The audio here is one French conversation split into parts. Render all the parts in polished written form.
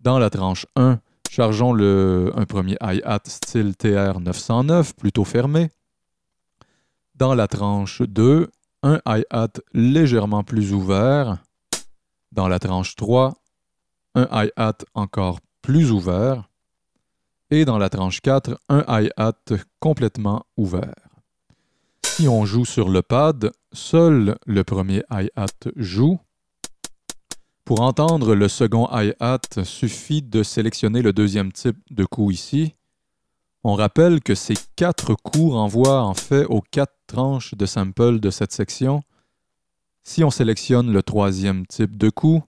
Dans la tranche 1, chargeons un premier hi-hat style TR-909, plutôt fermé. Dans la tranche 2, un hi-hat légèrement plus ouvert. Dans la tranche 3, un hi-hat encore plus ouvert. Et dans la tranche 4, un hi-hat complètement ouvert. Si on joue sur le pad, seul le premier hi-hat joue. Pour entendre le second hi-hat, suffit de sélectionner le deuxième type de coup ici. On rappelle que ces 4 coups renvoient en fait aux 4 tranches de sample de cette section. Si on sélectionne le troisième type de coup,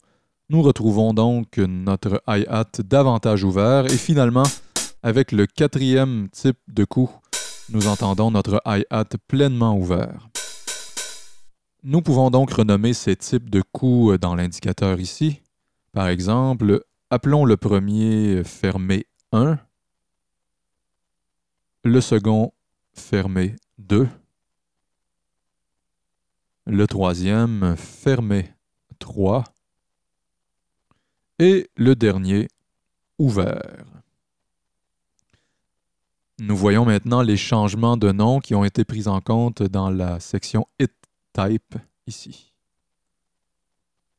nous retrouvons donc notre hi-hat davantage ouvert et finalement, avec le quatrième type de coup, nous entendons notre hi-hat pleinement ouvert. Nous pouvons donc renommer ces types de coups dans l'indicateur ici. Par exemple, appelons le premier fermé 1, le second fermé 2, le troisième fermé 3 et le dernier ouvert. Nous voyons maintenant les changements de nom qui ont été pris en compte dans la section Hit Type ici.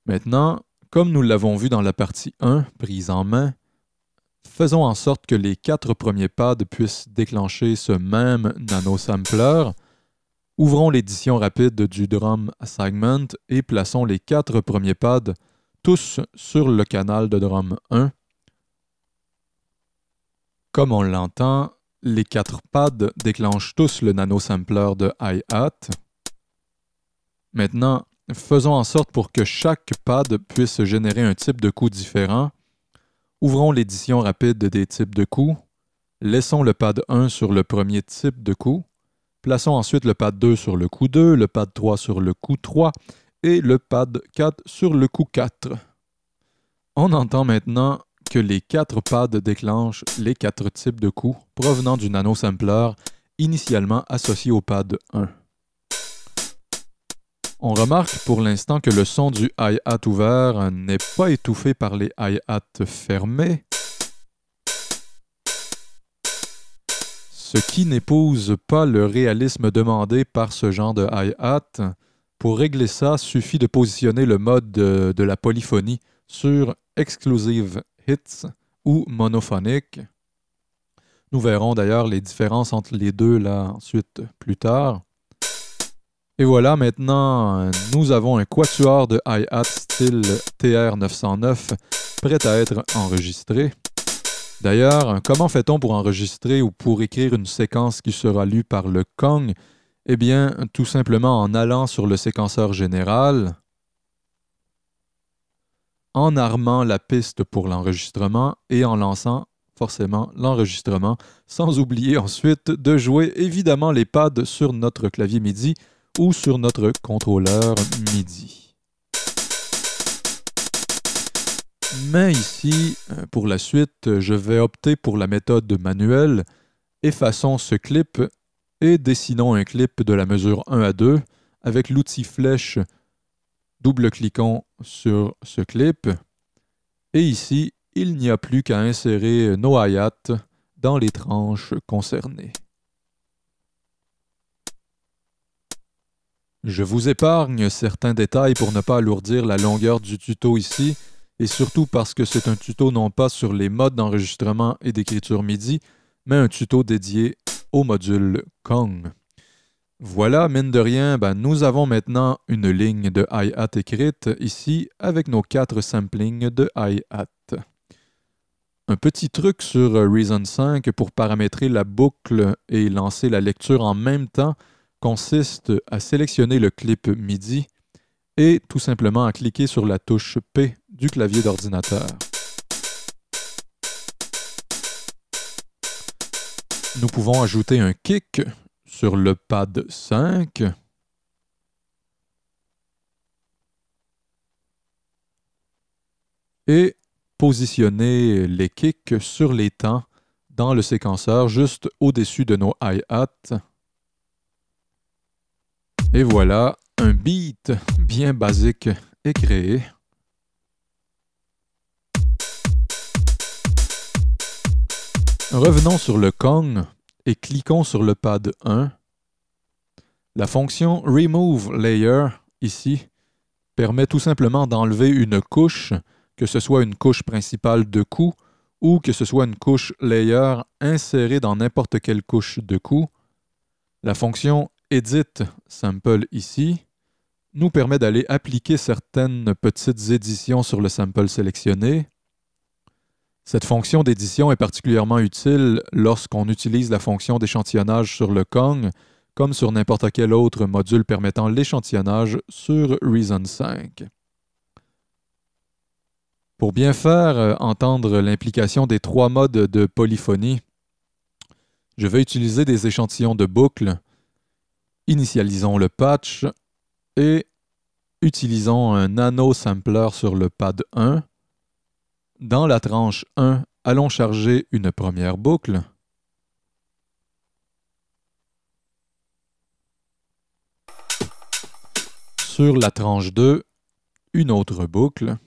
Maintenant, comme nous l'avons vu dans la partie 1, prise en main, faisons en sorte que les 4 premiers pads puissent déclencher ce même nano-sampler. Ouvrons l'édition rapide du Drum Assignment et plaçons les 4 premiers pads tous sur le canal de drum 1. Comme on l'entend, les 4 pads déclenchent tous le nano-sampler de hi-hat. Maintenant, faisons en sorte pour que chaque pad puisse générer un type de coup différent. Ouvrons l'édition rapide des types de coups. Laissons le pad 1 sur le premier type de coup. Plaçons ensuite le pad 2 sur le coup 2, le pad 3 sur le coup 3 et le pad 4 sur le coup 4. On entend maintenant que les 4 pads déclenchent les 4 types de coups provenant du nano-sampler initialement associé au pad 1. On remarque pour l'instant que le son du hi-hat ouvert n'est pas étouffé par les hi-hats fermés, ce qui n'épouse pas le réalisme demandé par ce genre de hi-hat. Pour régler ça, suffit de positionner le mode de la polyphonie sur Exclusive Hits ou Monophonic. Nous verrons d'ailleurs les différences entre les deux là ensuite plus tard. Et voilà, maintenant, nous avons un quatuor de hi-hat style TR-909 prêt à être enregistré. D'ailleurs, comment fait-on pour enregistrer ou pour écrire une séquence qui sera lue par le Kong? Eh bien, tout simplement en allant sur le séquenceur général, en armant la piste pour l'enregistrement et en lançant forcément l'enregistrement, sans oublier ensuite de jouer évidemment les pads sur notre clavier MIDI ou sur notre contrôleur MIDI. Mais ici, pour la suite, je vais opter pour la méthode manuelle. Effaçons ce clip et dessinons un clip de la mesure 1 à 2 avec l'outil flèche. Double-cliquons sur ce clip. Et ici, il n'y a plus qu'à insérer nos hi-hats dans les tranches concernées. Je vous épargne certains détails pour ne pas alourdir la longueur du tuto ici, et surtout parce que c'est un tuto non pas sur les modes d'enregistrement et d'écriture MIDI, mais un tuto dédié au module Kong. Voilà, mine de rien, nous avons maintenant une ligne de hi-hat écrite ici avec nos 4 samplings de hi-hat. Un petit truc sur Reason 5 pour paramétrer la boucle et lancer la lecture en même temps consiste à sélectionner le clip MIDI et tout simplement à cliquer sur la touche P du clavier d'ordinateur. Nous pouvons ajouter un kick sur le pad 5 et positionner les kicks sur les temps dans le séquenceur juste au-dessus de nos hi-hats. Et voilà, un beat bien basique est créé. Revenons sur le Kong et cliquons sur le pad 1. La fonction Remove Layer, ici, permet tout simplement d'enlever une couche, que ce soit une couche principale de coup ou que ce soit une couche layer insérée dans n'importe quelle couche de coup. La fonction Edit Sample ici nous permet d'aller appliquer certaines petites éditions sur le sample sélectionné. Cette fonction d'édition est particulièrement utile lorsqu'on utilise la fonction d'échantillonnage sur le Kong, comme sur n'importe quel autre module permettant l'échantillonnage sur Reason 5. Pour bien faire entendre l'implication des 3 modes de polyphonie, je vais utiliser des échantillons de boucles. Initialisons le patch et utilisons un nano sampler sur le pad 1. Dans la tranche 1, allons charger une première boucle. Sur la tranche 2, une autre boucle.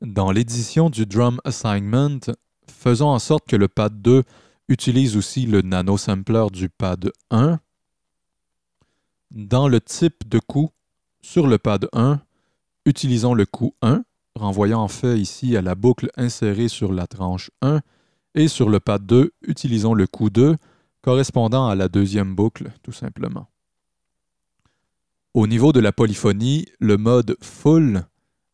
Dans l'édition du Drum Assignment, faisons en sorte que le pad 2 utilise aussi le nano sampler du pad 1. Dans le type de coup, sur le pad 1, utilisons le coup 1, renvoyant en fait ici à la boucle insérée sur la tranche 1, et sur le pad 2, utilisons le coup 2, correspondant à la deuxième boucle, tout simplement. Au niveau de la polyphonie, le mode Full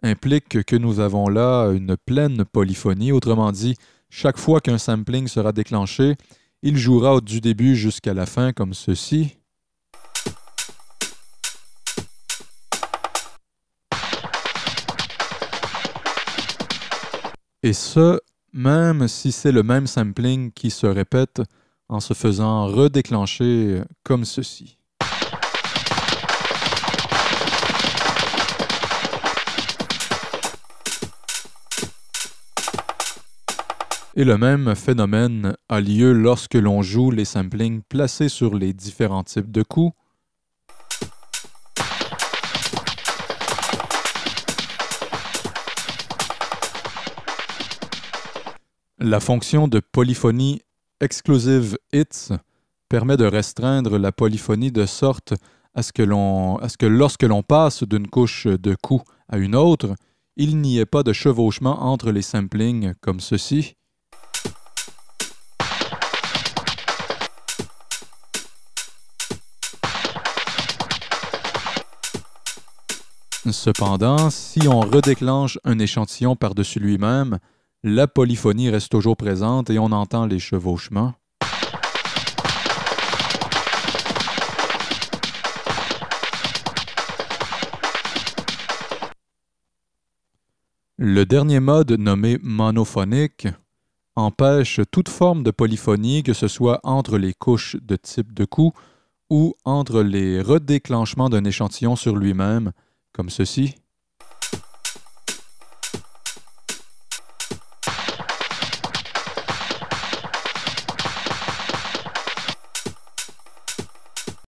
implique que nous avons là une pleine polyphonie. Autrement dit, chaque fois qu'un sampling sera déclenché, il jouera du début jusqu'à la fin comme ceci. Et ce, même si c'est le même sampling qui se répète en se faisant redéclencher comme ceci. Et le même phénomène a lieu lorsque l'on joue les samplings placés sur les différents types de coups. La fonction de polyphonie Exclusive Hits permet de restreindre la polyphonie de sorte à ce que lorsque l'on passe d'une couche de coups à une autre, il n'y ait pas de chevauchement entre les samplings comme ceci. Cependant, si on redéclenche un échantillon par-dessus lui-même, la polyphonie reste toujours présente et on entend les chevauchements. Le dernier mode, nommé monophonique, empêche toute forme de polyphonie, que ce soit entre les couches de type de coup ou entre les redéclenchements d'un échantillon sur lui-même, comme ceci.